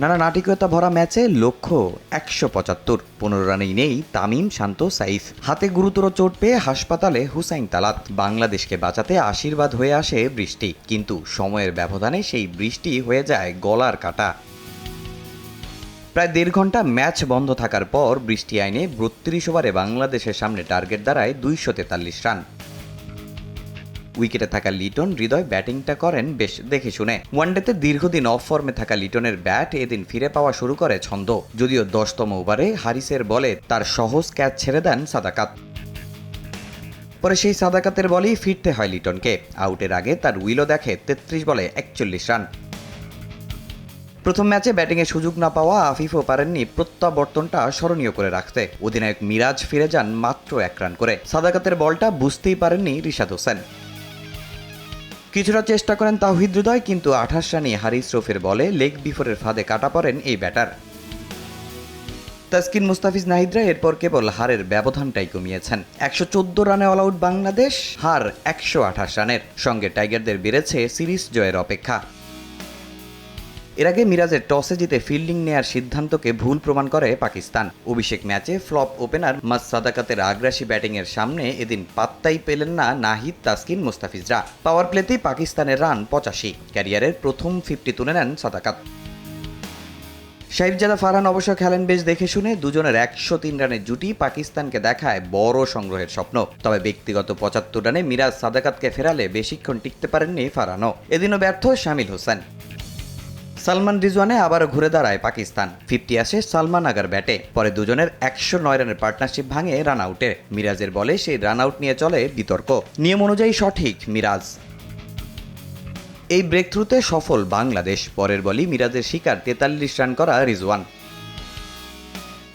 নানা নাটকীয়তা ভরা ম্যাচে লক্ষ্য ১৭৫, ১৫ রানেই নেই তামিম, শান্ত, সাইফ। হাতে গুরুতর চোট পেয়ে হাসপাতালে হুসাইন তালাত। বাংলাদেশকে বাঁচাতে আশীর্বাদ হয়ে আসে বৃষ্টি, কিন্তু সময়ের ব্যবধানে সেই বৃষ্টি হয়ে যায় গলার কাটা। প্রায় ১.৫ ঘন্টা ম্যাচ বন্ধ থাকার পর বৃষ্টি আইনে ৩২ ওভারে বাংলাদেশের সামনে টার্গেট দাঁড়ায় ২৪৩ রান। উইকেটে থাকা লিটন হৃদয় ব্যাটিংটা করেন বেশ দেখে শুনে। ওয়ানডেতে দীর্ঘদিন অফ ফর্মে থাকা লিটনের ব্যাট এদিন ফিরে পাওয়া শুরু করে ছন্দ। যদিও ১০তম ওভারে হারিসের বলে তার সহজ ক্যাচ ছেড়ে দেন সাদাকাত। পরে সেই সাদাকাতের বলেই ফিরতে হয় লিটনকে। আউটের আগে তার উইলও দেখে ৩৩ বলে ৪১ রান। প্রথম ম্যাচে ব্যাটিংয়ে সুযোগ না পাওয়া আফিফও পারেননি প্রত্যাবর্তনটা স্মরণীয় করে রাখতে। অধিনায়ক মিরাজ ফিরে যান মাত্র ১ রান করে। সাদাকাতের বলটা বুঝতেই পারেননি রিশাদ হোসেন। কিছুটা চেষ্টা করেন তাওহিদ হৃদয়, কিন্তু ২৮ রানে হারিস রফির বলে লেগ বিফোরের ফাঁদে কাটা পড়েন এই ব্যাটার। তাসকিন, মুস্তাফিজ, নাহিদরা এরপর কেবল হারের ব্যবধানটাই কমিয়েছেন। ১১৪ রানে অল আউট বাংলাদেশ, হার ১২৮ রানের। সঙ্গে টাইগারদের বেড়েছে সিরিজ জয়ের অপেক্ষা। এর আগে মিরাজের টসে জিতে ফিল্ডিং নেয়ার সিদ্ধান্তকে ভুল প্রমাণ করে পাকিস্তান। অভিষেক ম্যাচে ফ্লপ ওপেনার সাদাকাতের আগ্রাসী ব্যাটিংয়ের সামনে এদিন পাত্তাই পেলেন না নাহিদ, তাসকিন, মুস্তাফিজরা। পাওয়ার প্লেতেই পাকিস্তানের রান ৮৫। ক্যারিয়ারের প্রথম 50 তুলে নেন সাদাকাত। শাহিবজাদা ফারহান অবশ্য খেলেন বেশ দেখে শুনে। দুজনের ১০৩ রানের জুটি পাকিস্তানকে দেখায় বড় সংগ্রহের স্বপ্ন। তবে ব্যক্তিগত ৭৫ রানে মিরাজ সাদাকাতকে ফেরালে বেশিক্ষণ টিকতে পারেননি ফারহানও। এদিনও ব্যর্থ শামিল হোসেন। সালমান রিজওয়ানে আবারও ঘুরে দাঁড়ায় পাকিস্তান। 50 আসে সালমান আগার ব্যাটে। পরে দুজনের ১০৯ রানের পার্টনারশিপ ভাঙে রান আউটে। মিরাজের বলে সেই রান আউট নিয়ে চলে বিতর্ক। নিয়ম অনুযায়ী সঠিক মিরাজ। এই ব্রেক থ্রুতে সফল বাংলাদেশ। পরের বলই মিরাজের শিকার ৪৩ রান করা রিজওয়ান।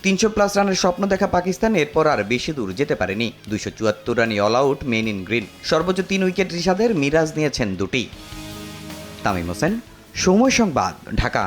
৩০০+ রানের স্বপ্ন দেখা পাকিস্তান এরপর আর বেশি দূর যেতে পারেনি। ২৭৪ রানে all out men in green. সর্বোচ্চ ৩ উইকেট রিশাদের, মিরাজ নিয়েছেন ২টি। তামিম হোসেন, সময় সংবাদ, ঢাকা।